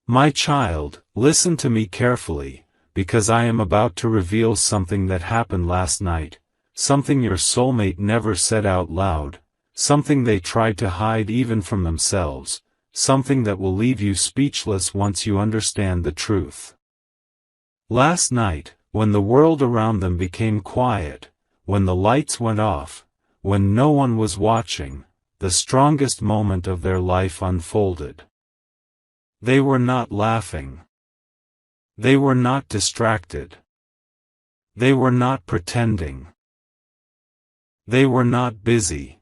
My child, listen to me carefully, because I am about to reveal something that happened last night, something your soulmate never said out loud, something they tried to hide even from themselves, something that will leave you speechless once you understand the truth. Last night, when the world around them became quiet, when the lights went off, when no one was watching, the strongest moment of their life unfolded. They were not laughing. They were not distracted. They were not pretending. They were not busy.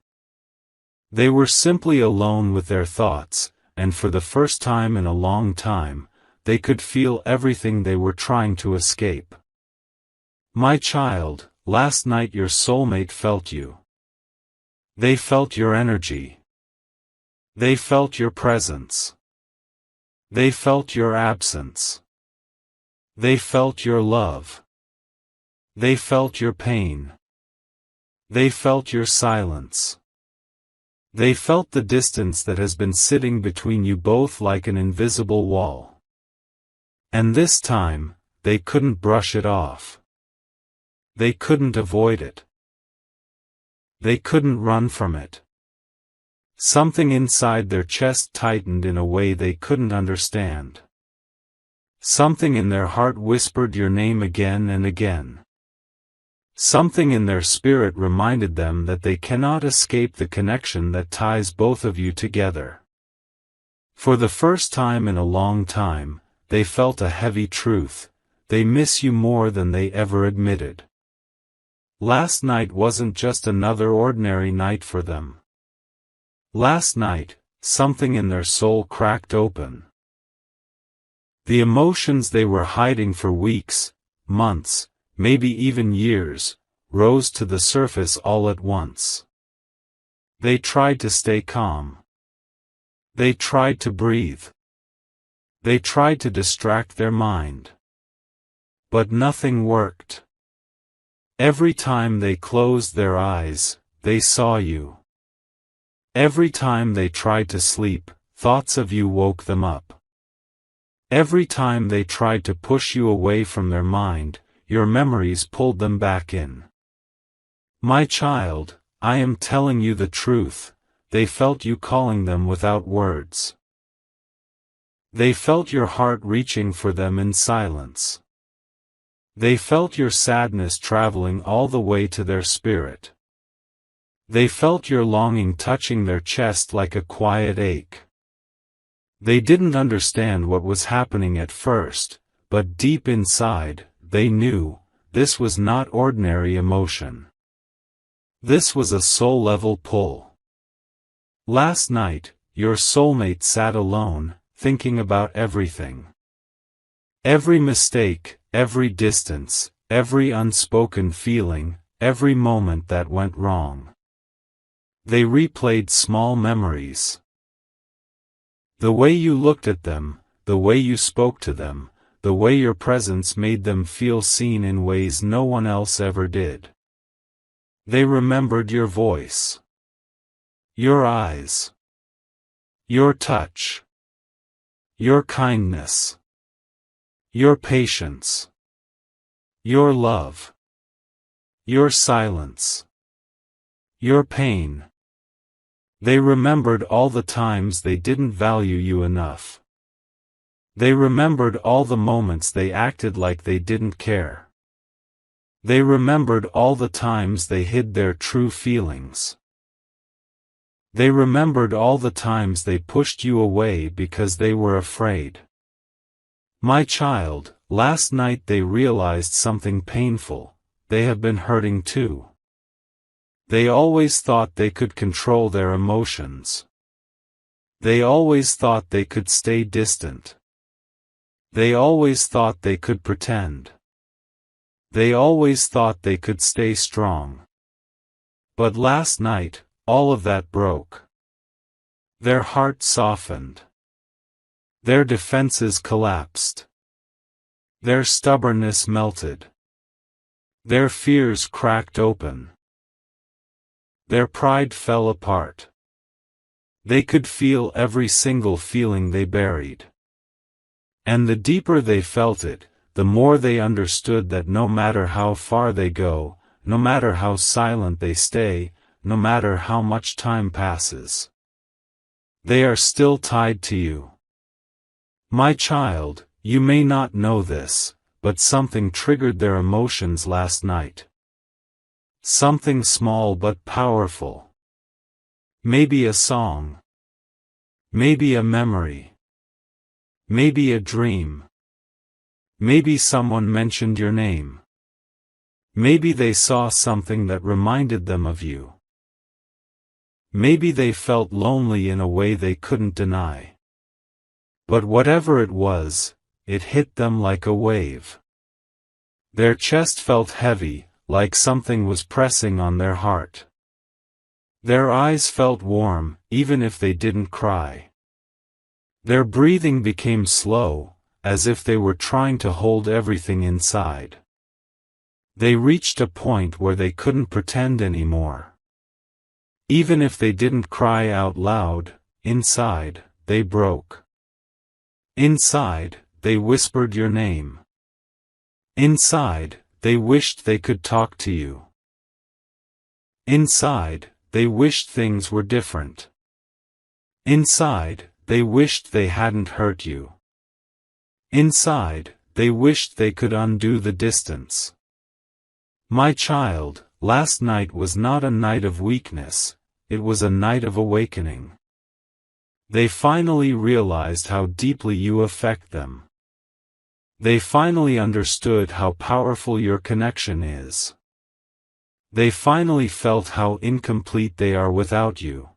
They were simply alone with their thoughts, and for the first time in a long time, they could feel everything they were trying to escape. My child, last night your soulmate felt you. They felt your energy. They felt your presence. They felt your absence. They felt your love. They felt your pain. They felt your silence. They felt the distance that has been sitting between you both like an invisible wall. And this time, they couldn't brush it off. They couldn't avoid it. They couldn't run from it. Something inside their chest tightened in a way they couldn't understand. Something in their heart whispered your name again and again. Something in their spirit reminded them that they cannot escape the connection that ties both of you together. For the first time in a long time, they felt a heavy truth: they miss you more than they ever admitted. Last night wasn't just another ordinary night for them. Last night, something in their soul cracked open. The emotions they were hiding for weeks, months, maybe even years, rose to the surface all at once. They tried to stay calm. They tried to breathe. They tried to distract their mind. But nothing worked. Every time they closed their eyes, they saw you. Every time they tried to sleep, thoughts of you woke them up. Every time they tried to push you away from their mind, your memories pulled them back in. My child, I am telling you the truth, they felt you calling them without words. They felt your heart reaching for them in silence. They felt your sadness traveling all the way to their spirit. They felt your longing touching their chest like a quiet ache. They didn't understand what was happening at first, but deep inside, they knew, this was not ordinary emotion. This was a soul-level pull. Last night, your soulmate sat alone, thinking about everything. Every mistake, every distance, every unspoken feeling, every moment that went wrong. They replayed small memories. The way you looked at them, the way you spoke to them, the way your presence made them feel seen in ways no one else ever did. They remembered your voice, your eyes, your touch, your kindness, your patience, your love, your silence, your pain. They remembered all the times they didn't value you enough. They remembered all the moments they acted like they didn't care. They remembered all the times they hid their true feelings. They remembered all the times they pushed you away because they were afraid. My child, last night they realized something painful: they have been hurting too. They always thought they could control their emotions. They always thought they could stay distant. They always thought they could pretend. They always thought they could stay strong. But last night, all of that broke. Their heart softened. Their defenses collapsed. Their stubbornness melted. Their fears cracked open. Their pride fell apart. They could feel every single feeling they buried. And the deeper they felt it, the more they understood that no matter how far they go, no matter how silent they stay, no matter how much time passes, they are still tied to you. My child, you may not know this, but something triggered their emotions last night. Something small but powerful. Maybe a song. Maybe a memory. Maybe a dream. Maybe someone mentioned your name. Maybe they saw something that reminded them of you. Maybe they felt lonely in a way they couldn't deny. But whatever it was, it hit them like a wave. Their chest felt heavy, like something was pressing on their heart. Their eyes felt warm, even if they didn't cry. Their breathing became slow, as if they were trying to hold everything inside. They reached a point where they couldn't pretend anymore. Even if they didn't cry out loud, inside, they broke. Inside, they whispered your name. Inside, they wished they could talk to you. Inside, they wished things were different. Inside, they wished they hadn't hurt you. Inside, they wished they could undo the distance. My child, last night was not a night of weakness, it was a night of awakening. They finally realized how deeply you affect them. They finally understood how powerful your connection is. They finally felt how incomplete they are without you.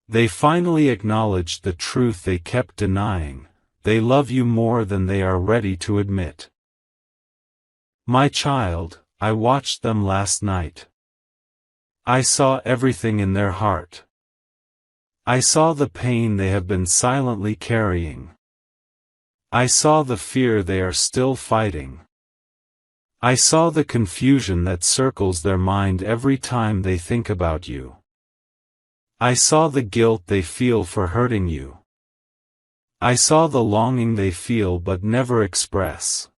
They finally acknowledged the truth they kept denying: they love you more than they are ready to admit. My child, I watched them last night. I saw everything in their heart. I saw the pain they have been silently carrying. I saw the fear they are still fighting. I saw the confusion that circles their mind every time they think about you. I saw the guilt they feel for hurting you. I saw the longing they feel but never express.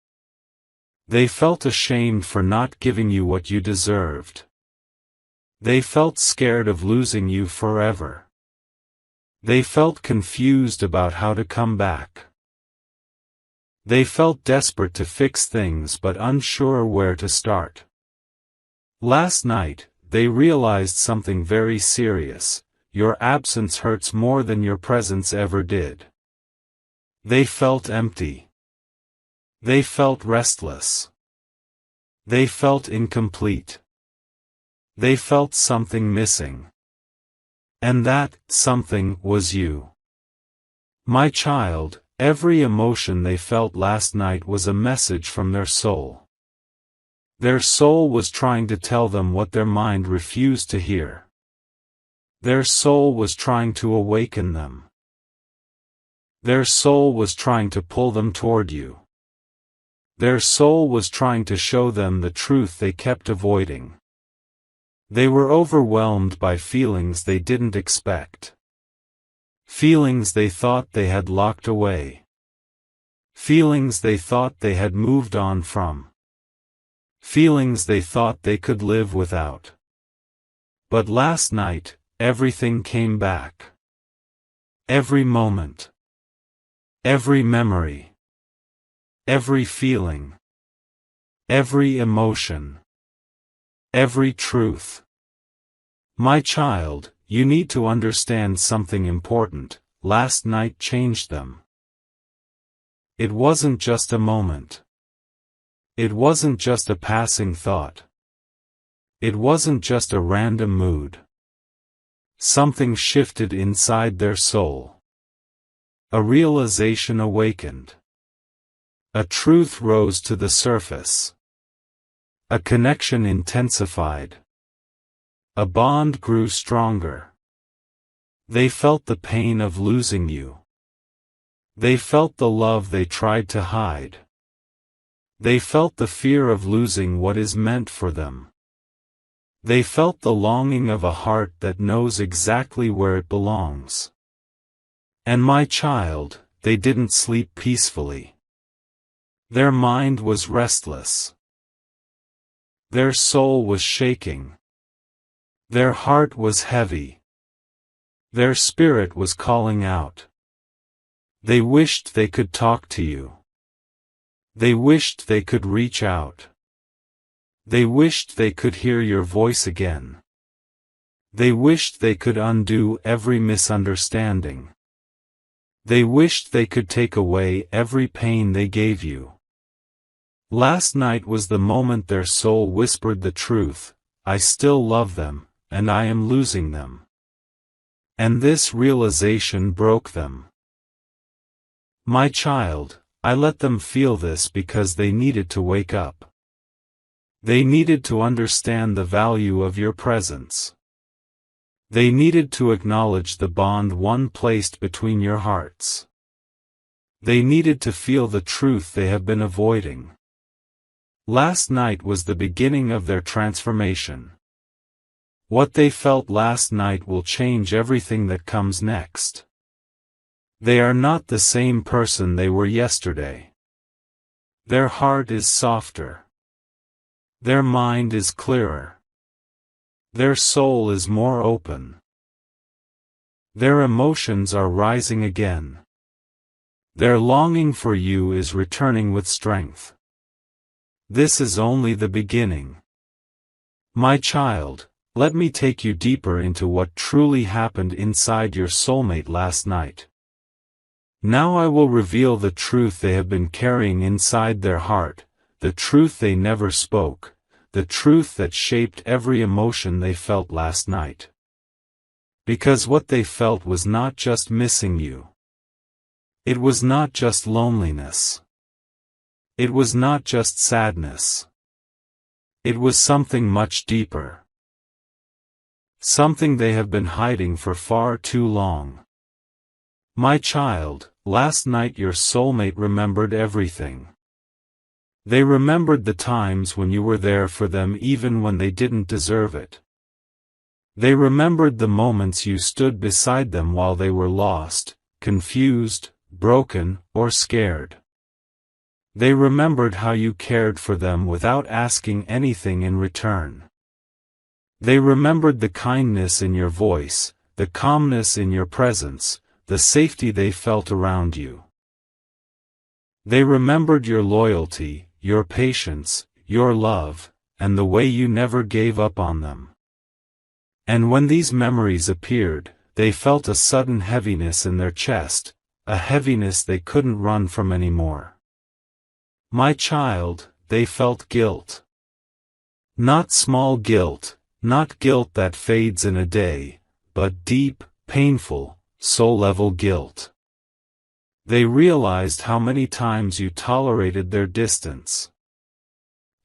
They felt ashamed for not giving you what you deserved. They felt scared of losing you forever. They felt confused about how to come back. They felt desperate to fix things but unsure where to start. Last night, they realized something very serious: your absence hurts more than your presence ever did. They felt empty. They felt restless. They felt incomplete. They felt something missing. And that something was you. My child, every emotion they felt last night was a message from their soul. Their soul was trying to tell them what their mind refused to hear. Their soul was trying to awaken them. Their soul was trying to pull them toward you. Their soul was trying to show them the truth they kept avoiding. They were overwhelmed by feelings they didn't expect. Feelings they thought they had locked away. Feelings they thought they had moved on from. Feelings they thought they could live without. But last night, everything came back. Every moment. Every memory. Every feeling. Every emotion. Every truth. My child, you need to understand something important: last night changed them. It wasn't just a moment. It wasn't just a passing thought. It wasn't just a random mood. Something shifted inside their soul. A realization awakened. A truth rose to the surface. A connection intensified. A bond grew stronger. They felt the pain of losing you. They felt the love they tried to hide. They felt the fear of losing what is meant for them. They felt the longing of a heart that knows exactly where it belongs. And my child, they didn't sleep peacefully. Their mind was restless. Their soul was shaking. Their heart was heavy. Their spirit was calling out. They wished they could talk to you. They wished they could reach out. They wished they could hear your voice again. They wished they could undo every misunderstanding. They wished they could take away every pain they gave you. Last night was the moment their soul whispered the truth: I still love them, and I am losing them. And this realization broke them. My child, I let them feel this because they needed to wake up. They needed to understand the value of your presence. They needed to acknowledge the bond one placed between your hearts. They needed to feel the truth they have been avoiding. Last night was the beginning of their transformation. What they felt last night will change everything that comes next. They are not the same person they were yesterday. Their heart is softer. Their mind is clearer. Their soul is more open. Their emotions are rising again. Their longing for you is returning with strength. This is only the beginning. My child, let me take you deeper into what truly happened inside your soulmate last night. Now I will reveal the truth they have been carrying inside their heart, the truth they never spoke, the truth that shaped every emotion they felt last night. Because what they felt was not just missing you. It was not just loneliness. It was not just sadness. It was something much deeper. Something they have been hiding for far too long. My child, last night your soulmate remembered everything. They remembered the times when you were there for them even when they didn't deserve it. They remembered the moments you stood beside them while they were lost, confused, broken, or scared. They remembered how you cared for them without asking anything in return. They remembered the kindness in your voice, the calmness in your presence, the safety they felt around you. They remembered your loyalty, your patience, your love, and the way you never gave up on them. And when these memories appeared, they felt a sudden heaviness in their chest, a heaviness they couldn't run from anymore. My child, they felt guilt. Not small guilt, not guilt that fades in a day, but deep, painful, soul-level guilt. They realized how many times you tolerated their distance.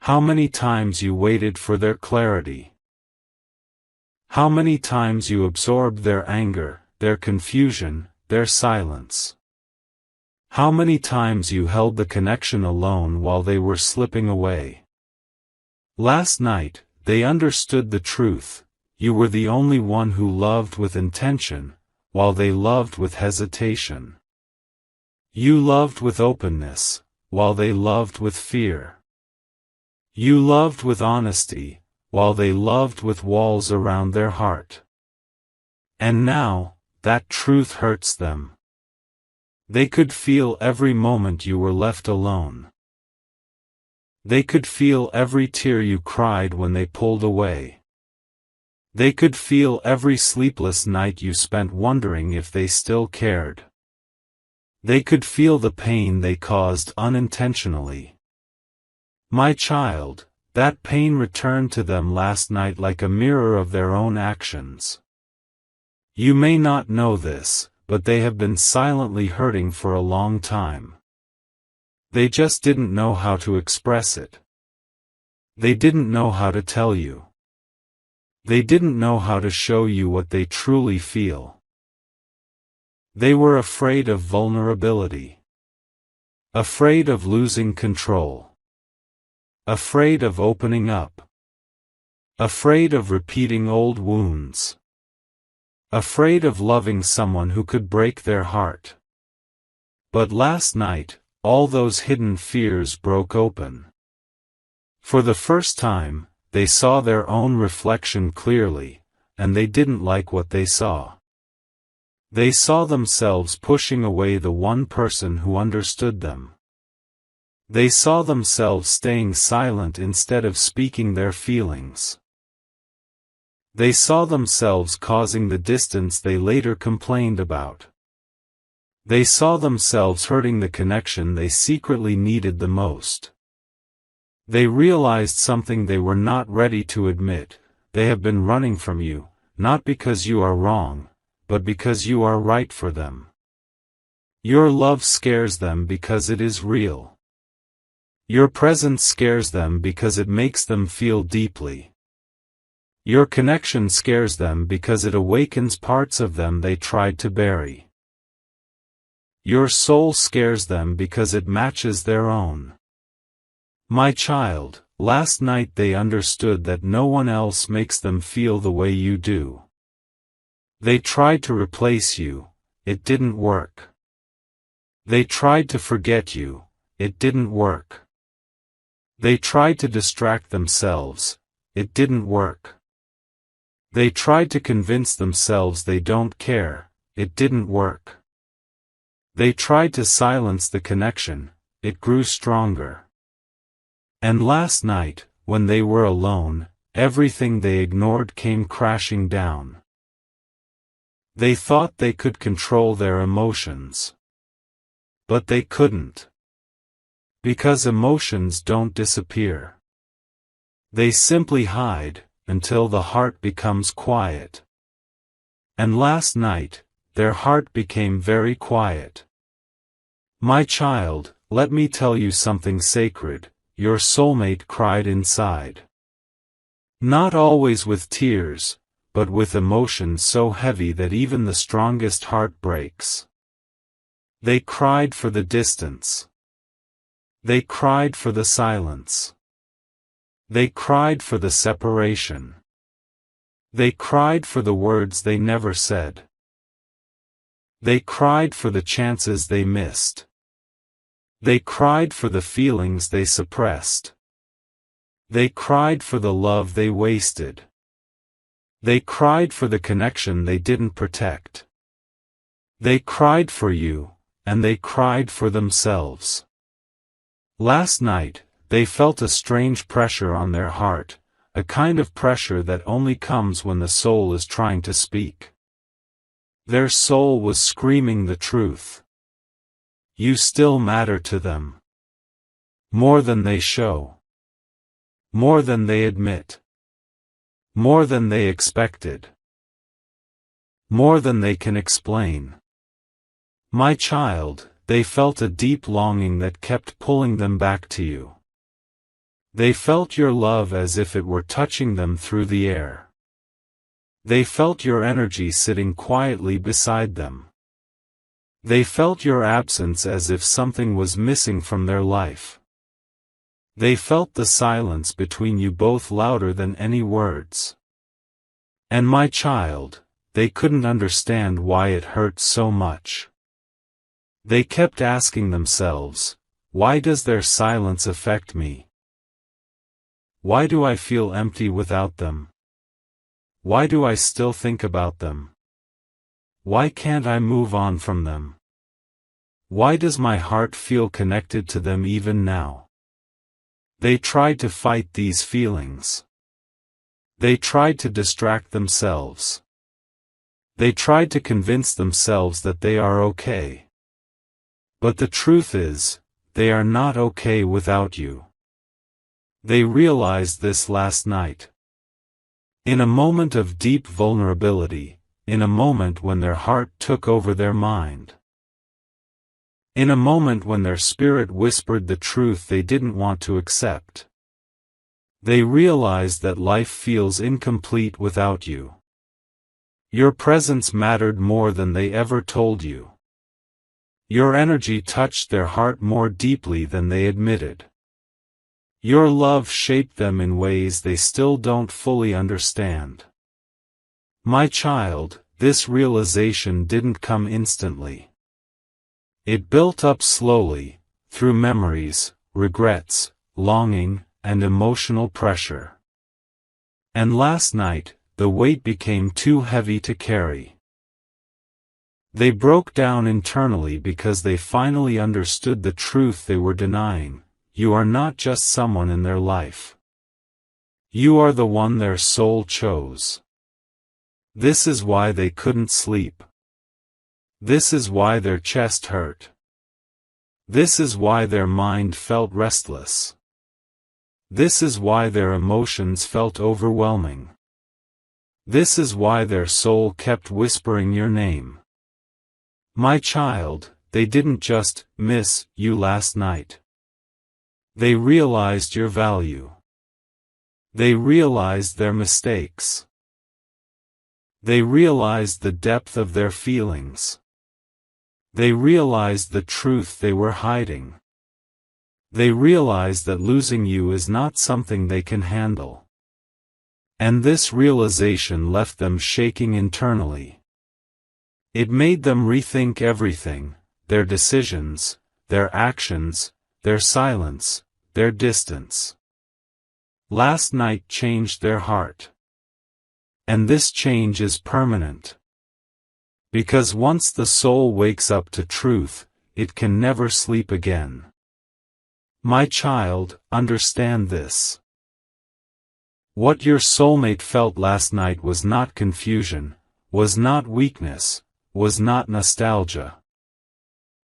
How many times you waited for their clarity. How many times you absorbed their anger, their confusion, their silence. How many times you held the connection alone while they were slipping away. Last night, they understood the truth: you were the only one who loved with intention, while they loved with hesitation. You loved with openness, while they loved with fear. You loved with honesty, while they loved with walls around their heart. And now, that truth hurts them. They could feel every moment you were left alone. They could feel every tear you cried when they pulled away. They could feel every sleepless night you spent wondering if they still cared. They could feel the pain they caused unintentionally. My child, that pain returned to them last night like a mirror of their own actions. You may not know this, but they have been silently hurting for a long time. They just didn't know how to express it. They didn't know how to tell you. They didn't know how to show you what they truly feel. They were afraid of vulnerability. Afraid of losing control. Afraid of opening up. Afraid of repeating old wounds. Afraid of loving someone who could break their heart. But last night, all those hidden fears broke open. For the first time, they saw their own reflection clearly, and they didn't like what they saw. They saw themselves pushing away the one person who understood them. They saw themselves staying silent instead of speaking their feelings. They saw themselves causing the distance they later complained about. They saw themselves hurting the connection they secretly needed the most. They realized something they were not ready to admit: they have been running from you, not because you are wrong, but because you are right for them. Your love scares them because it is real. Your presence scares them because it makes them feel deeply. Your connection scares them because it awakens parts of them they tried to bury. Your soul scares them because it matches their own. My child, last night they understood that no one else makes them feel the way you do. They tried to replace you, it didn't work. They tried to forget you, it didn't work. They tried to distract themselves, it didn't work. They tried to convince themselves they don't care, it didn't work. They tried to silence the connection, it grew stronger. And last night, when they were alone, everything they ignored came crashing down. They thought they could control their emotions. But they couldn't. Because emotions don't disappear. They simply hide, until the heart becomes quiet. And last night, their heart became very quiet. My child, let me tell you something sacred: your soulmate cried inside. Not always with tears, but with emotions so heavy that even the strongest heart breaks. They cried for the distance. They cried for the silence. They cried for the separation. They cried for the words they never said. They cried for the chances they missed. They cried for the feelings they suppressed. They cried for the love they wasted. They cried for the connection they didn't protect. They cried for you, and they cried for themselves. Last night, they felt a strange pressure on their heart, a kind of pressure that only comes when the soul is trying to speak. Their soul was screaming the truth. You still matter to them. More than they show. More than they admit. More than they expected. More than they can explain. My child, they felt a deep longing that kept pulling them back to you. They felt your love as if it were touching them through the air. They felt your energy sitting quietly beside them. They felt your absence as if something was missing from their life. They felt the silence between you both louder than any words. And my child, they couldn't understand why it hurt so much. They kept asking themselves, why does their silence affect me? Why do I feel empty without them? Why do I still think about them? Why can't I move on from them? Why does my heart feel connected to them even now? They tried to fight these feelings. They tried to distract themselves. They tried to convince themselves that they are okay. But the truth is, they are not okay without you. They realized this last night. In a moment of deep vulnerability, in a moment when their heart took over their mind. In a moment when their spirit whispered the truth they didn't want to accept. They realized that life feels incomplete without you. Your presence mattered more than they ever told you. Your energy touched their heart more deeply than they admitted. Your love shaped them in ways they still don't fully understand. My child, this realization didn't come instantly. It built up slowly, through memories, regrets, longing, and emotional pressure. And last night, the weight became too heavy to carry. They broke down internally because they finally understood the truth they were denying. You are not just someone in their life. You are the one their soul chose. This is why they couldn't sleep. This is why their chest hurt. This is why their mind felt restless. This is why their emotions felt overwhelming. This is why their soul kept whispering your name. My child, they didn't just miss you last night. They realized your value. They realized their mistakes. They realized the depth of their feelings. They realized the truth they were hiding. They realized that losing you is not something they can handle. And this realization left them shaking internally. It made them rethink everything, their decisions, their actions, their silence, their distance. Last night changed their heart. And this change is permanent. Because once the soul wakes up to truth, it can never sleep again. My child, understand this. What your soulmate felt last night was not confusion, was not weakness, was not nostalgia.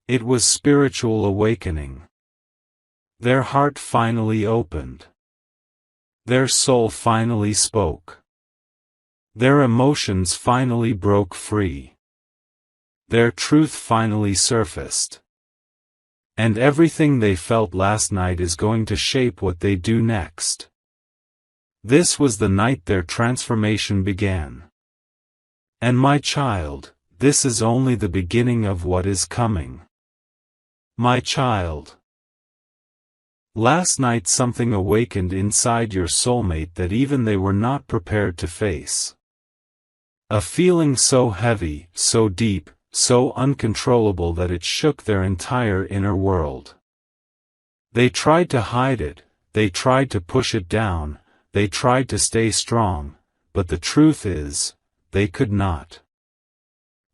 It was spiritual awakening. Their heart finally opened. Their soul finally spoke. Their emotions finally broke free. Their truth finally surfaced. And everything they felt last night is going to shape what they do next. This was the night their transformation began. And my child, this is only the beginning of what is coming. My child. Last night something awakened inside your soulmate that even they were not prepared to face. A feeling so heavy, so deep, so uncontrollable that it shook their entire inner world. They tried to hide it, they tried to push it down, they tried to stay strong, but the truth is, they could not.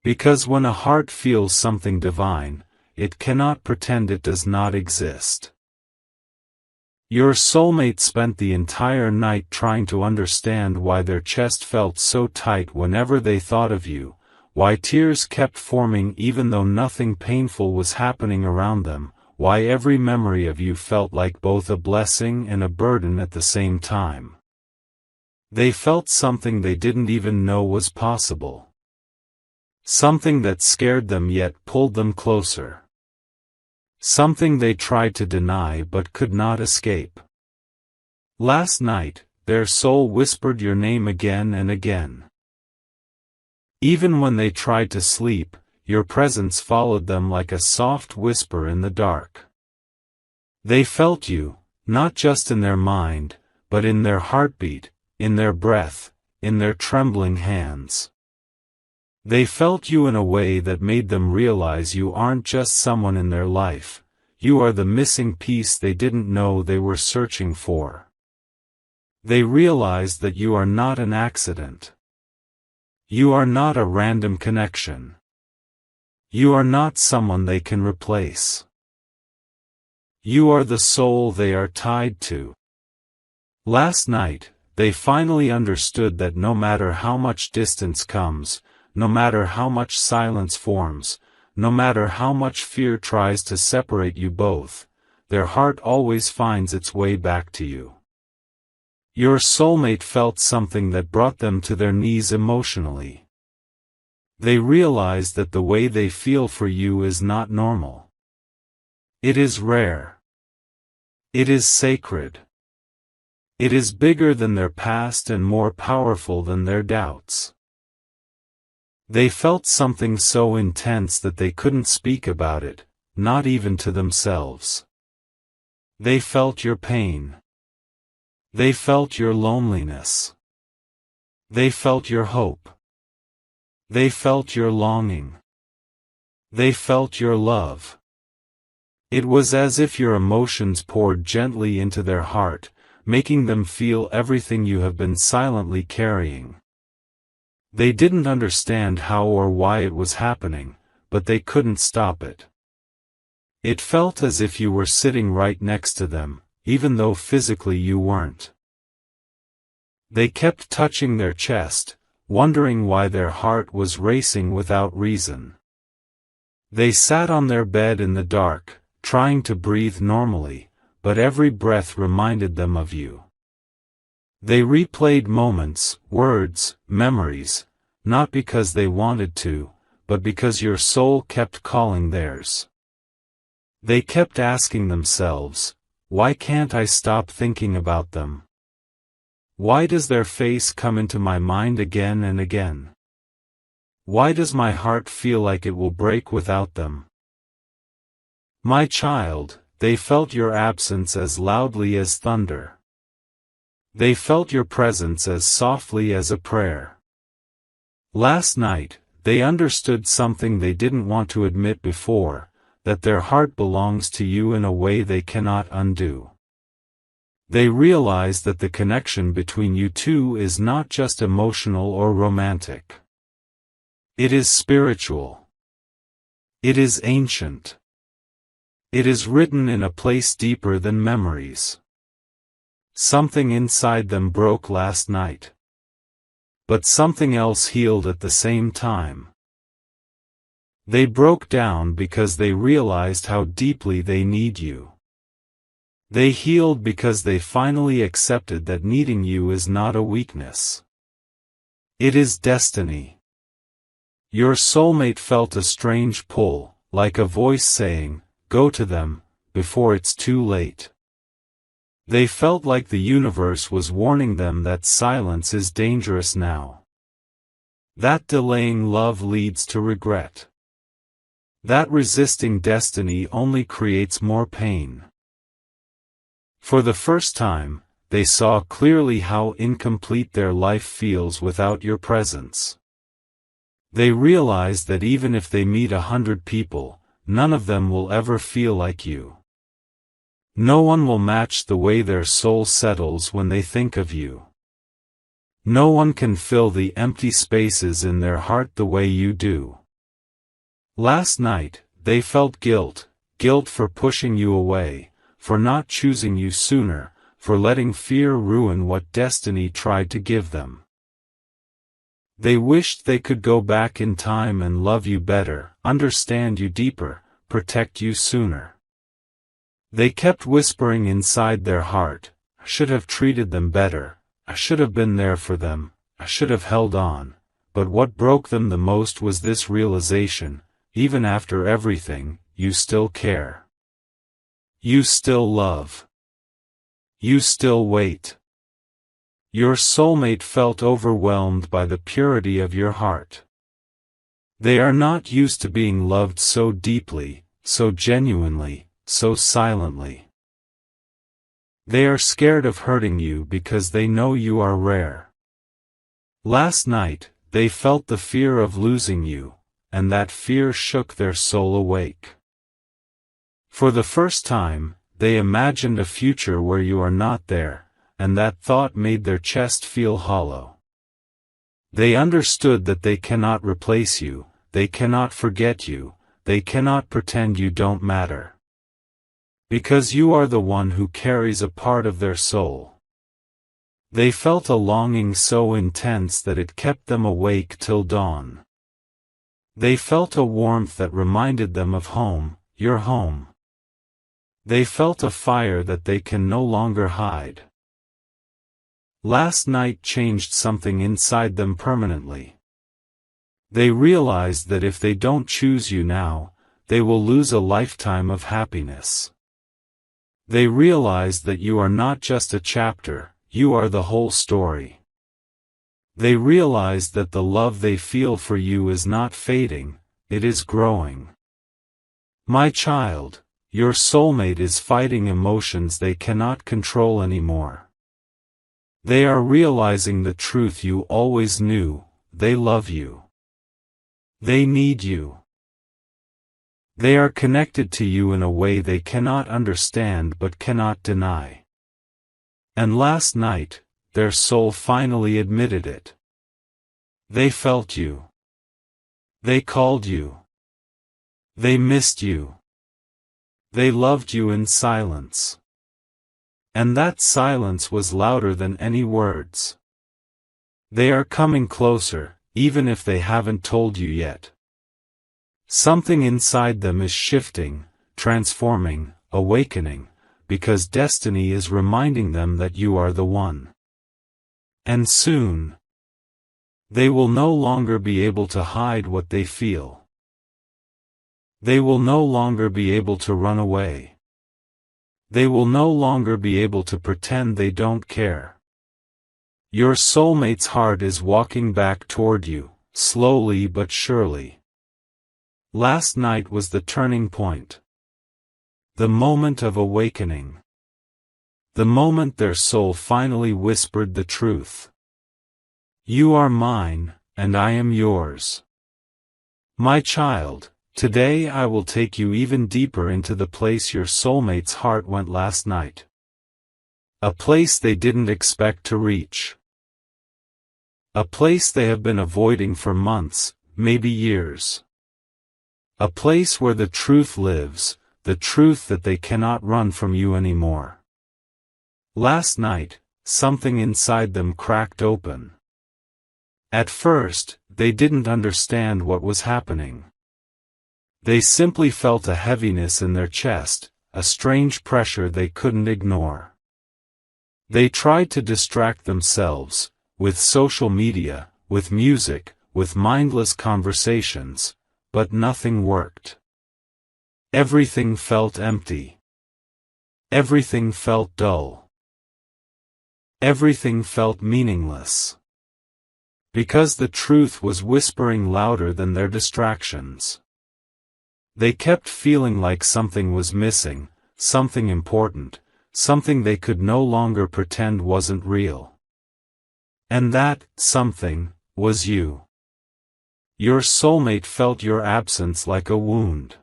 Because when a heart feels something divine, it cannot pretend it does not exist. Your soulmate spent the entire night trying to understand why their chest felt so tight whenever they thought of you, why tears kept forming even though nothing painful was happening around them, why every memory of you felt like both a blessing and a burden at the same time. They felt something they didn't even know was possible. Something that scared them yet pulled them closer. Something they tried to deny but could not escape. Last night, their soul whispered your name again and again. Even when they tried to sleep, your presence followed them like a soft whisper in the dark. They felt you, not just in their mind, but in their heartbeat, in their breath, in their trembling hands. They felt you in a way that made them realize you aren't just someone in their life, you are the missing piece they didn't know they were searching for. They realized that you are not an accident. You are not a random connection. You are not someone they can replace. You are the soul they are tied to. Last night, they finally understood that no matter how much distance comes, no matter how much silence forms, no matter how much fear tries to separate you both, their heart always finds its way back to you. Your soulmate felt something that brought them to their knees emotionally. They realized that the way they feel for you is not normal. It is rare. It is sacred. It is bigger than their past and more powerful than their doubts. They felt something so intense that they couldn't speak about it, not even to themselves. They felt your pain. They felt your loneliness. They felt your hope. They felt your longing. They felt your love. It was as if your emotions poured gently into their heart, making them feel everything you have been silently carrying. They didn't understand how or why it was happening, but they couldn't stop it. It felt as if you were sitting right next to them, even though physically you weren't. They kept touching their chest, wondering why their heart was racing without reason. They sat on their bed in the dark, trying to breathe normally, but every breath reminded them of you. They replayed moments, words, memories, not because they wanted to, but because your soul kept calling theirs. They kept asking themselves, why can't I stop thinking about them? Why does their face come into my mind again and again? Why does my heart feel like it will break without them? My child, they felt your absence as loudly as thunder. They felt your presence as softly as a prayer. Last night, they understood something they didn't want to admit before, that their heart belongs to you in a way they cannot undo. They realized that the connection between you two is not just emotional or romantic. It is spiritual. It is ancient. It is written in a place deeper than memories. Something inside them broke last night. But something else healed at the same time. They broke down because they realized how deeply they need you. They healed because they finally accepted that needing you is not a weakness. It is destiny. Your soulmate felt a strange pull, like a voice saying, go to them, before it's too late. They felt like the universe was warning them that silence is dangerous now. That delaying love leads to regret. That resisting destiny only creates more pain. For the first time, they saw clearly how incomplete their life feels without your presence. They realized that even if they meet 100 people, none of them will ever feel like you. No one will match the way their soul settles when they think of you. No one can fill the empty spaces in their heart the way you do. Last night, they felt guilt for pushing you away, for not choosing you sooner, for letting fear ruin what destiny tried to give them. They wished they could go back in time and love you better, understand you deeper, protect you sooner. They kept whispering inside their heart, I should have treated them better, I should have been there for them, I should have held on. But what broke them the most was this realization, even after everything, you still care. You still love. You still wait. Your soulmate felt overwhelmed by the purity of your heart. They are not used to being loved so deeply, so genuinely, so silently. They are scared of hurting you because they know you are rare. Last night, they felt the fear of losing you, and that fear shook their soul awake. For the first time, they imagined a future where you are not there, and that thought made their chest feel hollow. They understood that they cannot replace you, they cannot forget you, they cannot pretend you don't matter. Because you are the one who carries a part of their soul. They felt a longing so intense that it kept them awake till dawn. They felt a warmth that reminded them of home, your home. They felt a fire that they can no longer hide. Last night changed something inside them permanently. They realized that if they don't choose you now, they will lose a lifetime of happiness. They realized that you are not just a chapter, you are the whole story. They realized that the love they feel for you is not fading, it is growing. My child, your soulmate is fighting emotions they cannot control anymore. They are realizing the truth you always knew, they love you. They need you. They are connected to you in a way they cannot understand but cannot deny. And last night, their soul finally admitted it. They felt you. They called you. They missed you. They loved you in silence. And that silence was louder than any words. They are coming closer, even if they haven't told you yet. Something inside them is shifting, transforming, awakening, because destiny is reminding them that you are the one. And soon, they will no longer be able to hide what they feel. They will no longer be able to run away. They will no longer be able to pretend they don't care. Your soulmate's heart is walking back toward you, slowly but surely. Last night was the turning point. The moment of awakening. The moment their soul finally whispered the truth. You are mine, and I am yours. My child, today I will take you even deeper into the place your soulmate's heart went last night. A place they didn't expect to reach. A place they have been avoiding for months, maybe years. A place where the truth lives, the truth that they cannot run from you anymore. Last night, something inside them cracked open. At first, they didn't understand what was happening. They simply felt a heaviness in their chest, a strange pressure they couldn't ignore. They tried to distract themselves, with social media, with music, with mindless conversations, but nothing worked. Everything felt empty. Everything felt dull. Everything felt meaningless. Because the truth was whispering louder than their distractions. They kept feeling like something was missing, something important, something they could no longer pretend wasn't real. And that something was you. Your soulmate felt your absence like a wound.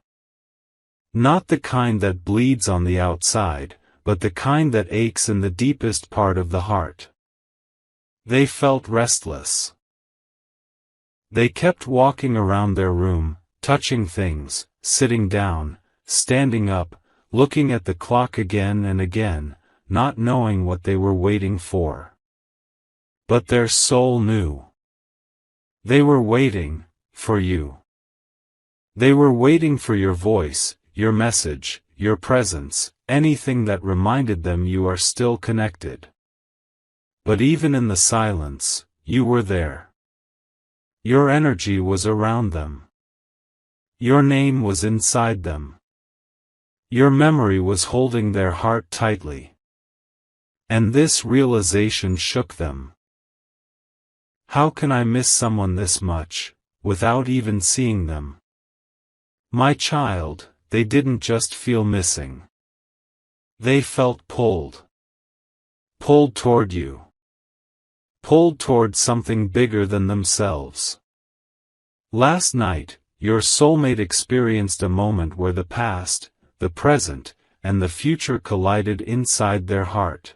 Not the kind that bleeds on the outside, but the kind that aches in the deepest part of the heart. They felt restless. They kept walking around their room, touching things, sitting down, standing up, looking at the clock again and again, not knowing what they were waiting for. But their soul knew. They were waiting for you. They were waiting for your voice, your message, your presence, anything that reminded them you are still connected. But even in the silence, you were there. Your energy was around them. Your name was inside them. Your memory was holding their heart tightly. And this realization shook them. How can I miss someone this much, without even seeing them? My child, they didn't just feel missing. They felt pulled. Pulled toward you. Pulled toward something bigger than themselves. Last night, your soulmate experienced a moment where the past, the present, and the future collided inside their heart.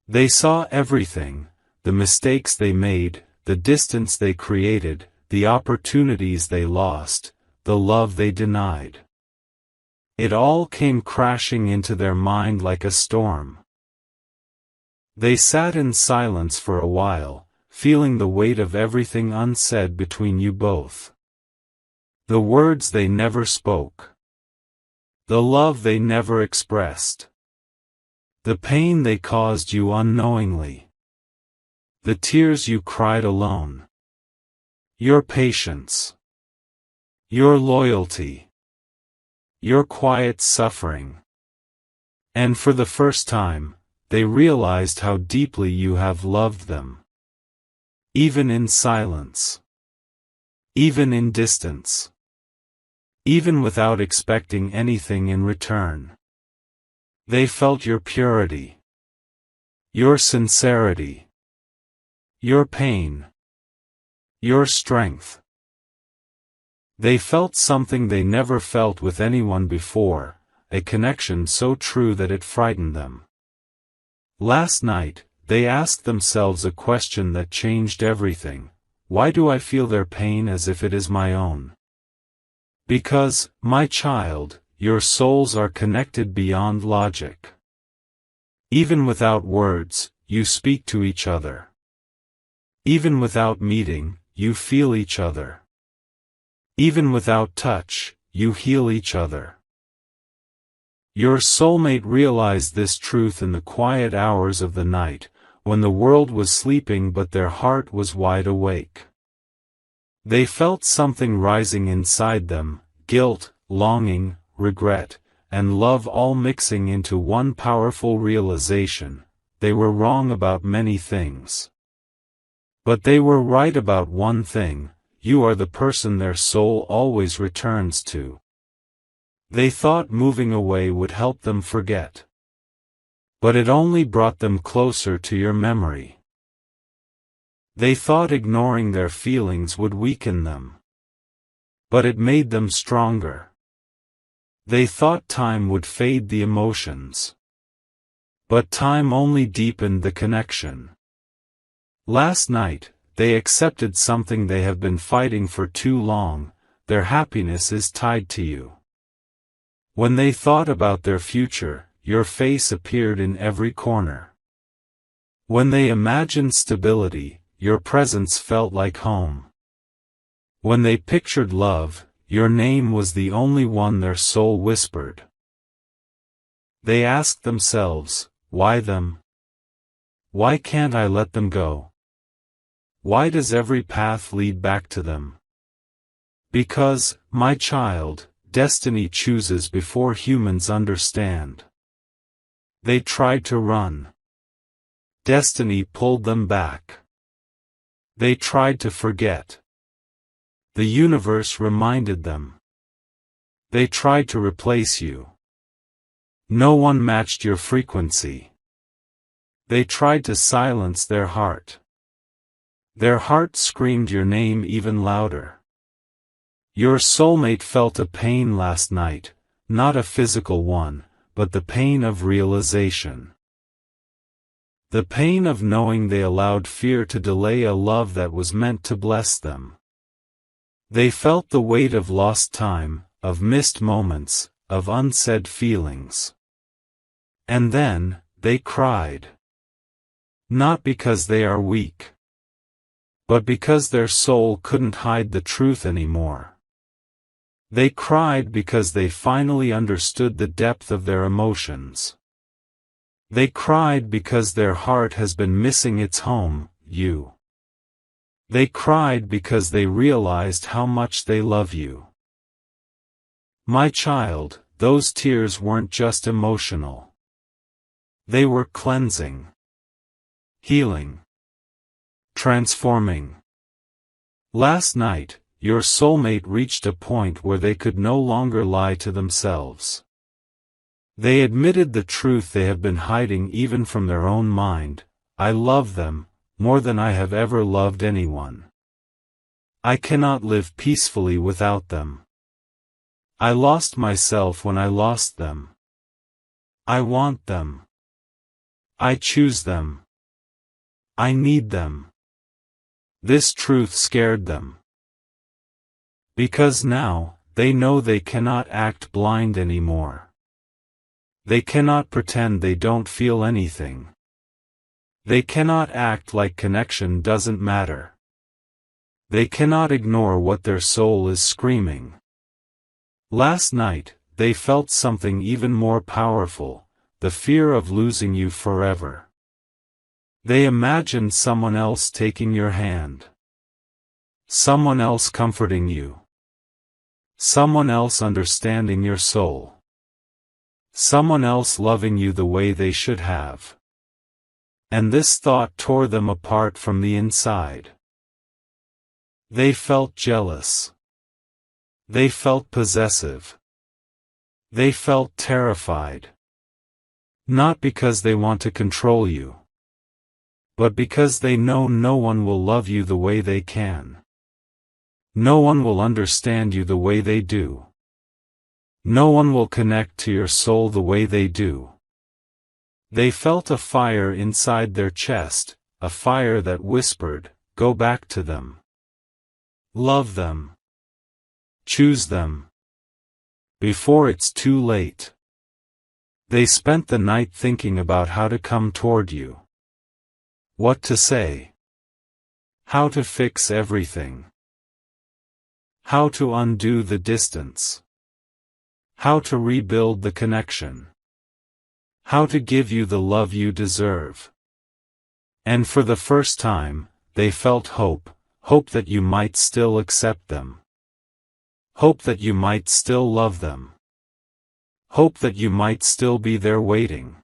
They saw everything, the mistakes they made, the distance they created, the opportunities they lost, the love they denied. It all came crashing into their mind like a storm. They sat in silence for a while, feeling the weight of everything unsaid between you both. The words they never spoke. The love they never expressed. The pain they caused you unknowingly. The tears you cried alone. Your patience. Your loyalty. Your quiet suffering. And for the first time, they realized how deeply you have loved them. Even in silence. Even in distance. Even without expecting anything in return. They felt your purity. Your sincerity. Your pain. Your strength. They felt something they never felt with anyone before, a connection so true that it frightened them. Last night, they asked themselves a question that changed everything. Why do I feel their pain as if it is my own? Because, my child, your souls are connected beyond logic. Even without words, you speak to each other. Even without meeting, you feel each other. Even without touch, you heal each other. Your soulmate realized this truth in the quiet hours of the night, when the world was sleeping but their heart was wide awake. They felt something rising inside them, guilt, longing, regret, and love all mixing into one powerful realization. They were wrong about many things. But they were right about one thing: you are the person their soul always returns to. They thought moving away would help them forget. But it only brought them closer to your memory. They thought ignoring their feelings would weaken them. But it made them stronger. They thought time would fade the emotions. But time only deepened the connection. Last night, they accepted something they have been fighting for too long: their happiness is tied to you. When they thought about their future, your face appeared in every corner. When they imagined stability, your presence felt like home. When they pictured love, your name was the only one their soul whispered. They asked themselves, why them? Why can't I let them go? Why does every path lead back to them? Because, my child, destiny chooses before humans understand. They tried to run. Destiny pulled them back. They tried to forget. The universe reminded them. They tried to replace you. No one matched your frequency. They tried to silence their heart. Their heart screamed your name even louder. Your soulmate felt a pain last night, not a physical one, but the pain of realization. The pain of knowing they allowed fear to delay a love that was meant to bless them. They felt the weight of lost time, of missed moments, of unsaid feelings. And then, they cried. Not because they are weak, but because their soul couldn't hide the truth anymore. They cried because they finally understood the depth of their emotions. They cried because their heart has been missing its home, you. They cried because they realized how much they love you. My child, those tears weren't just emotional. They were cleansing, healing, transforming. Last night, your soulmate reached a point where they could no longer lie to themselves. They admitted the truth they have been hiding even from their own mind: I love them, more than I have ever loved anyone. I cannot live peacefully without them. I lost myself when I lost them. I want them. I choose them. I need them. This truth scared them. Because now, they know they cannot act blind anymore. They cannot pretend they don't feel anything. They cannot act like connection doesn't matter. They cannot ignore what their soul is screaming. Last night, they felt something even more powerful: the fear of losing you forever. They imagined someone else taking your hand. Someone else comforting you. Someone else understanding your soul. Someone else loving you the way they should have. And this thought tore them apart from the inside. They felt jealous. They felt possessive. They felt terrified. Not because they want to control you, but because they know no one will love you the way they can. No one will understand you the way they do. No one will connect to your soul the way they do. They felt a fire inside their chest, a fire that whispered, "Go back to them. Love them. Choose them. Before it's too late." They spent the night thinking about how to come toward you. What to say. How to fix everything. How to undo the distance. How to rebuild the connection. How to give you the love you deserve. And for the first time, they felt hope, hope that you might still accept them. Hope that you might still love them. Hope that you might still be there waiting.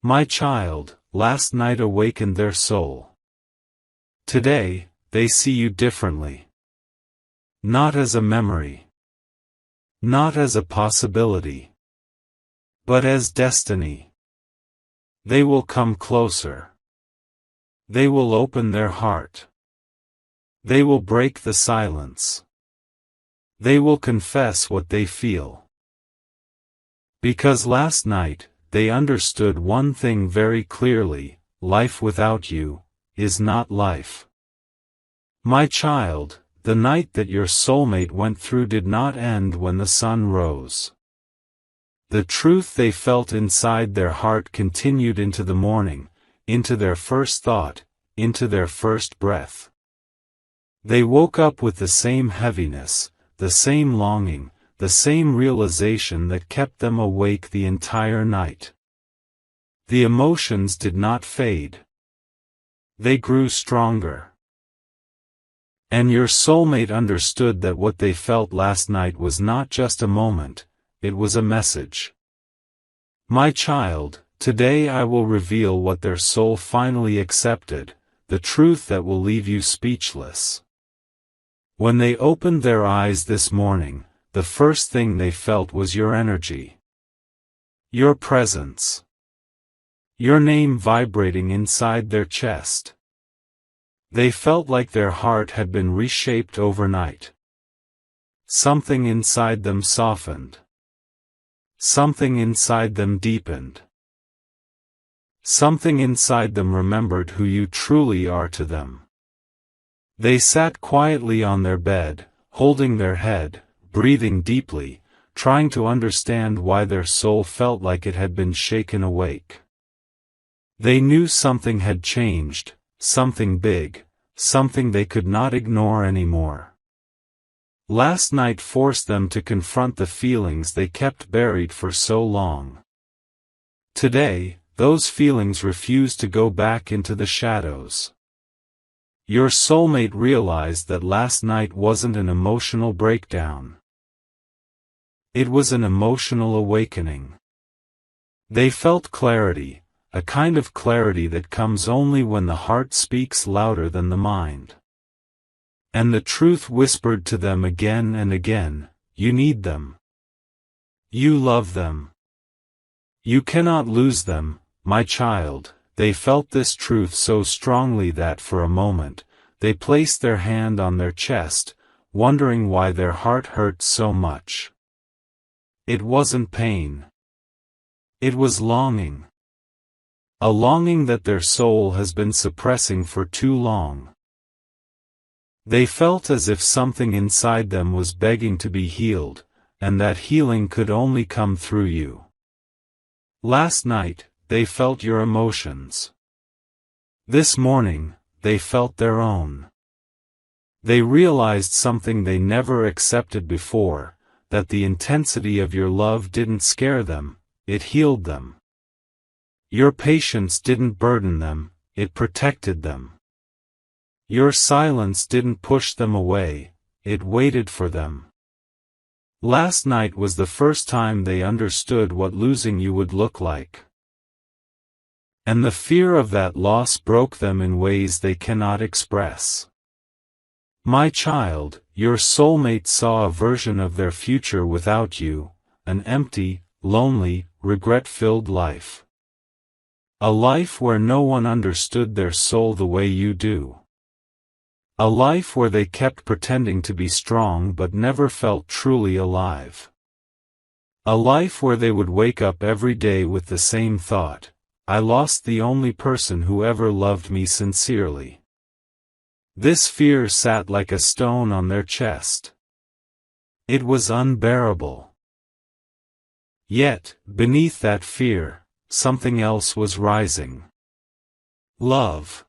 My child, last night awakened their soul. Today, they see you differently. Not as a memory. Not as a possibility. But as destiny. They will come closer. They will open their heart. They will break the silence. They will confess what they feel. Because last night, they understood one thing very clearly: life without you is not life. My child, the night that your soulmate went through did not end when the sun rose. The truth they felt inside their heart continued into the morning, into their first thought, into their first breath. They woke up with the same heaviness, the same longing, the same realization that kept them awake the entire night. The emotions did not fade. They grew stronger. And your soulmate understood that what they felt last night was not just a moment, it was a message. My child, today I will reveal what their soul finally accepted, the truth that will leave you speechless. When they opened their eyes this morning, the first thing they felt was your energy. Your presence. Your name vibrating inside their chest. They felt like their heart had been reshaped overnight. Something inside them softened. Something inside them deepened. Something inside them remembered who you truly are to them. They sat quietly on their bed, holding their head, breathing deeply, trying to understand why their soul felt like it had been shaken awake. They knew something had changed, something big, something they could not ignore anymore. Last night forced them to confront the feelings they kept buried for so long. Today, those feelings refuse to go back into the shadows. Your soulmate realized that last night wasn't an emotional breakdown. It was an emotional awakening. They felt clarity, a kind of clarity that comes only when the heart speaks louder than the mind. And the truth whispered to them again and again: you need them. You love them. You cannot lose them, my child. They felt this truth so strongly that for a moment, they placed their hand on their chest, wondering why their heart hurt so much. It wasn't pain. It was longing. A longing that their soul has been suppressing for too long. They felt as if something inside them was begging to be healed, and that healing could only come through you. Last night, they felt your emotions. This morning, they felt their own. They realized something they never accepted before, that the intensity of your love didn't scare them, it healed them. Your patience didn't burden them, it protected them. Your silence didn't push them away, it waited for them. Last night was the first time they understood what losing you would look like. And the fear of that loss broke them in ways they cannot express. My child, your soulmate saw a version of their future without you, an empty, lonely, regret-filled life. A life where no one understood their soul the way you do. A life where they kept pretending to be strong but never felt truly alive. A life where they would wake up every day with the same thought: I lost the only person who ever loved me sincerely. This fear sat like a stone on their chest. It was unbearable. Yet, beneath that fear, something else was rising. Love.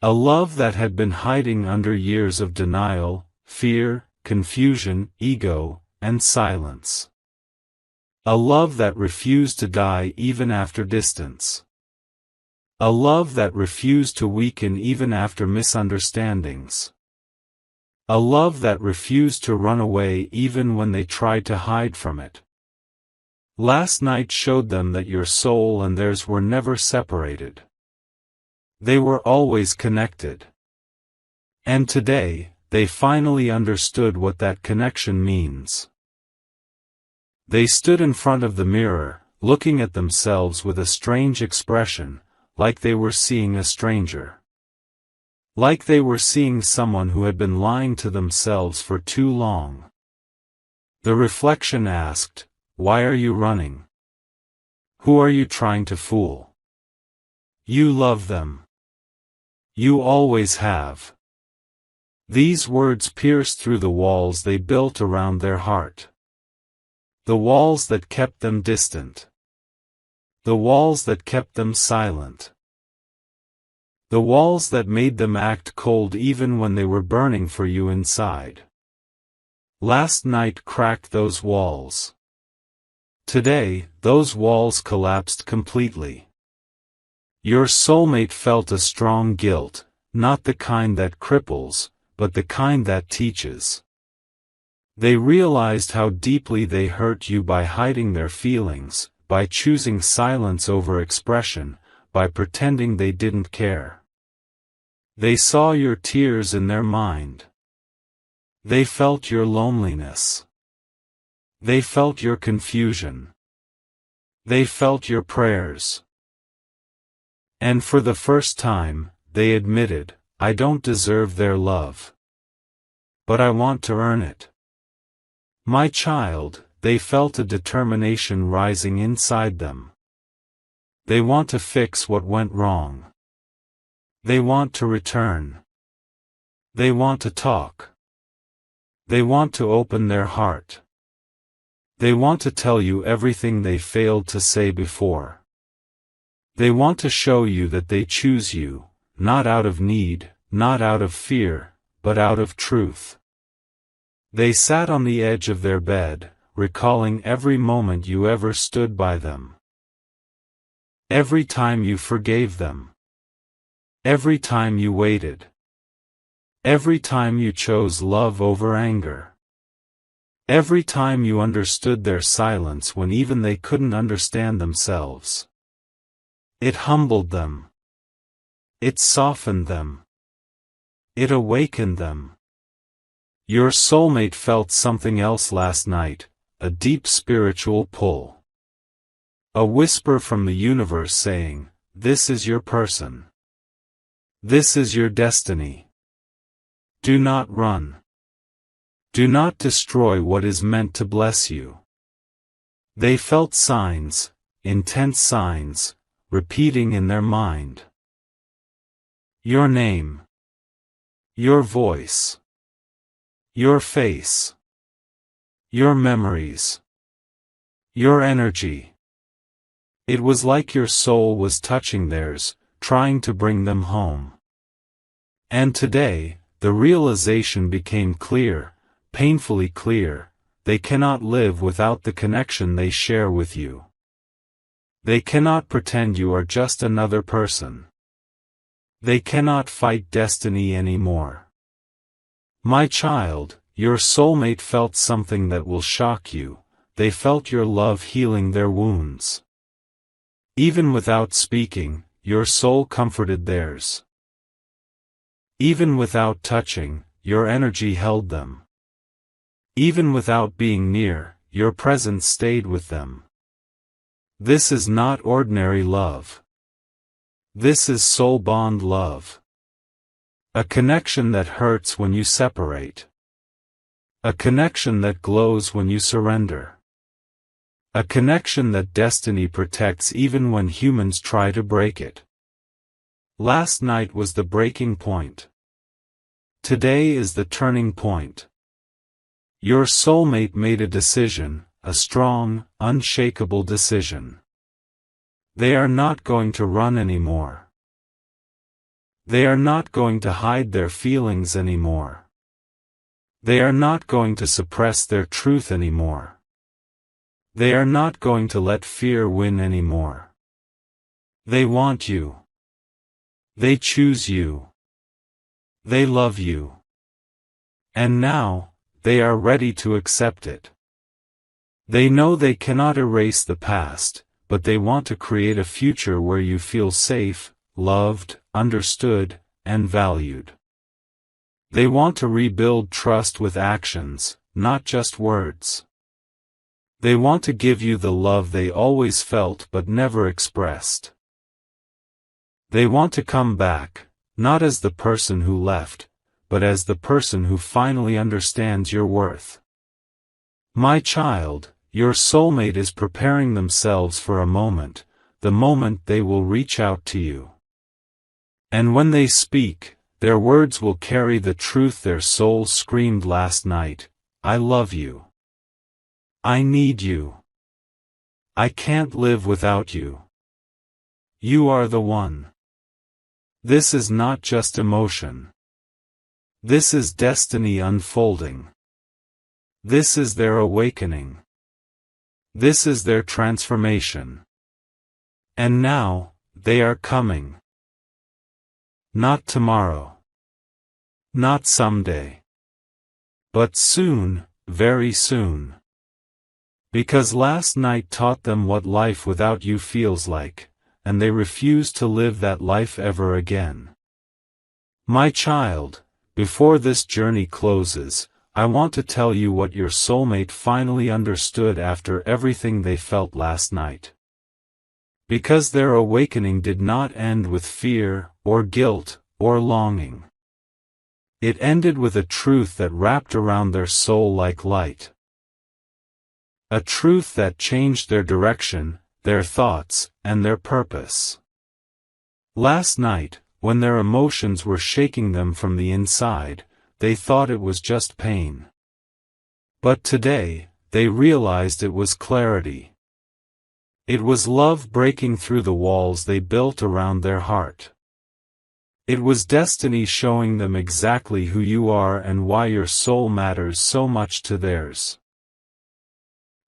A love that had been hiding under years of denial, fear, confusion, ego, and silence. A love that refused to die even after distance. A love that refused to weaken even after misunderstandings. A love that refused to run away even when they tried to hide from it. Last night showed them that your soul and theirs were never separated. They were always connected. And today, they finally understood what that connection means. They stood in front of the mirror, looking at themselves with a strange expression, like they were seeing a stranger. Like they were seeing someone who had been lying to themselves for too long. The reflection asked, "Why are you running? Who are you trying to fool? You love them. You always have." These words pierced through the walls they built around their heart. The walls that kept them distant. The walls that kept them silent. The walls that made them act cold even when they were burning for you inside. Last night cracked those walls. Today, those walls collapsed completely. Your soulmate felt a strong guilt, not the kind that cripples, but the kind that teaches. They realized how deeply they hurt you by hiding their feelings, by choosing silence over expression, by pretending they didn't care. They saw your tears in their mind. They felt your loneliness. They felt your confusion. They felt your prayers. And for the first time, they admitted, "I don't deserve their love. But I want to earn it." My child, they felt a determination rising inside them. They want to fix what went wrong. They want to return. They want to talk. They want to open their heart. They want to tell you everything they failed to say before. They want to show you that they choose you, not out of need, not out of fear, but out of truth. They sat on the edge of their bed, recalling every moment you ever stood by them. Every time you forgave them. Every time you waited. Every time you chose love over anger. Every time you understood their silence when even they couldn't understand themselves. It humbled them. It softened them. It awakened them. Your soulmate felt something else last night, a deep spiritual pull. A whisper from the universe saying, "This is your person. This is your destiny. Do not run. Do not destroy what is meant to bless you." They felt signs, intense signs, repeating in their mind. Your name. Your voice. Your face. Your memories. Your energy. It was like your soul was touching theirs, trying to bring them home. And today, the realization became clear, painfully clear: they cannot live without the connection they share with you. They cannot pretend you are just another person. They cannot fight destiny anymore. My child, your soulmate felt something that will shock you. They felt your love healing their wounds. Even without speaking, your soul comforted theirs. Even without touching, your energy held them. Even without being near, your presence stayed with them. This is not ordinary love. This is soul bond love. A connection that hurts when you separate. A connection that glows when you surrender. A connection that destiny protects even when humans try to break it. Last night was the breaking point. Today is the turning point. Your soulmate made a decision, a strong, unshakable decision. They are not going to run anymore. They are not going to hide their feelings anymore. They are not going to suppress their truth anymore. They are not going to let fear win anymore. They want you. They choose you. They love you. And now, they are ready to accept it. They know they cannot erase the past, but they want to create a future where you feel safe, loved, understood, and valued. They want to rebuild trust with actions, not just words. They want to give you the love they always felt but never expressed. They want to come back, not as the person who left, but as the person who finally understands your worth. My child, your soulmate is preparing themselves for a moment, the moment they will reach out to you. And when they speak, their words will carry the truth their soul screamed last night: I love you. I need you. I can't live without you. You are the one. This is not just emotion. This is destiny unfolding. This is their awakening. This is their transformation. And now, they are coming. Not tomorrow. Not someday. But soon, very soon. Because last night taught them what life without you feels like, and they refuse to live that life ever again. My child, before this journey closes, I want to tell you what your soulmate finally understood after everything they felt last night. Because their awakening did not end with fear, or guilt, or longing. It ended with a truth that wrapped around their soul like light. A truth that changed their direction, their thoughts, and their purpose. Last night, when their emotions were shaking them from the inside, they thought it was just pain. But today, they realized it was clarity. It was love breaking through the walls they built around their heart. It was destiny showing them exactly who you are and why your soul matters so much to theirs.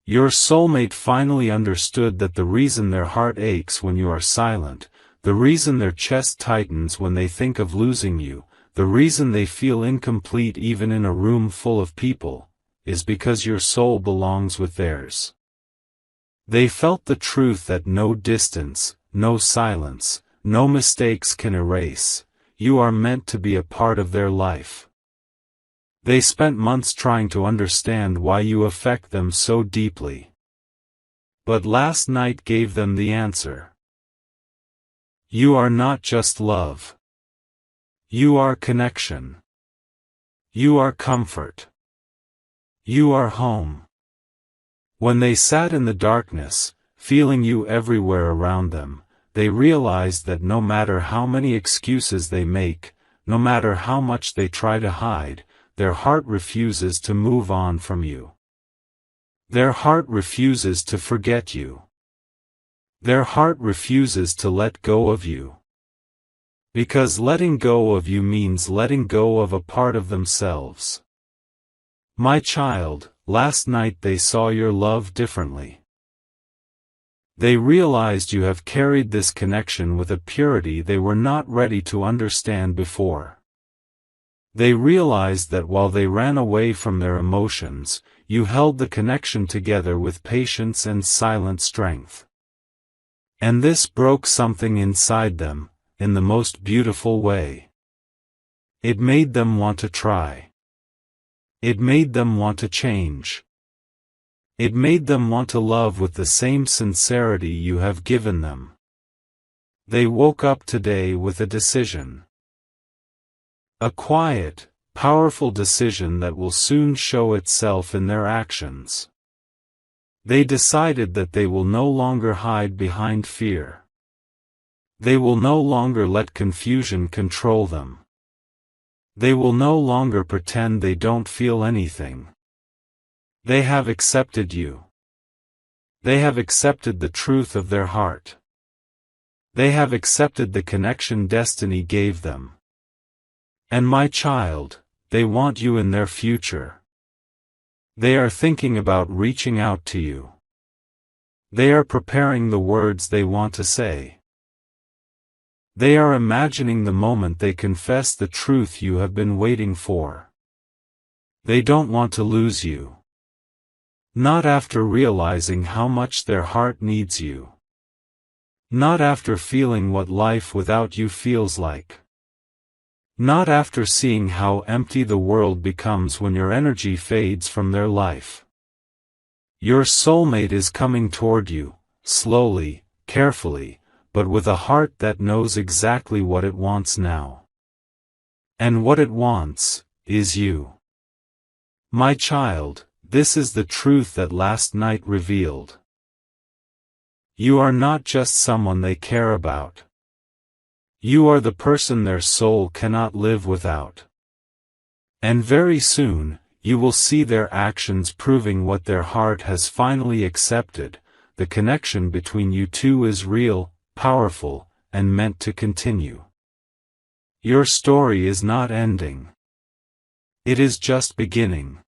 Your soulmate finally understood that the reason their heart aches when you are silent, the reason their chest tightens when they think of losing you, the reason they feel incomplete even in a room full of people, is because your soul belongs with theirs. They felt the truth that no distance, no silence, no mistakes can erase. You are meant to be a part of their life. They spent months trying to understand why you affect them so deeply. But last night gave them the answer. You are not just love. You are connection. You are comfort. You are home. When they sat in the darkness, feeling you everywhere around them, they realized that no matter how many excuses they make, no matter how much they try to hide, their heart refuses to move on from you. Their heart refuses to forget you. Their heart refuses to let go of you. Because letting go of you means letting go of a part of themselves. My child, last night they saw your love differently. They realized you have carried this connection with a purity they were not ready to understand before. They realized that while they ran away from their emotions, you held the connection together with patience and silent strength. And this broke something inside them, in the most beautiful way. It made them want to try. It made them want to change. It made them want to love with the same sincerity you have given them. They woke up today with a decision. A quiet, powerful decision that will soon show itself in their actions. They decided that they will no longer hide behind fear. They will no longer let confusion control them. They will no longer pretend they don't feel anything. They have accepted you. They have accepted the truth of their heart. They have accepted the connection destiny gave them. And my child, they want you in their future. They are thinking about reaching out to you. They are preparing the words they want to say. They are imagining the moment they confess the truth you have been waiting for. They don't want to lose you. Not after realizing how much their heart needs you. Not after feeling what life without you feels like. Not after seeing how empty the world becomes when your energy fades from their life. Your soulmate is coming toward you, slowly, carefully, but with a heart that knows exactly what it wants now. And what it wants, is you. My child, this is the truth that last night revealed. You are not just someone they care about. You are the person their soul cannot live without. And very soon, you will see their actions proving what their heart has finally accepted. The connection between you two is real, powerful, and meant to continue. Your story is not ending. It is just beginning.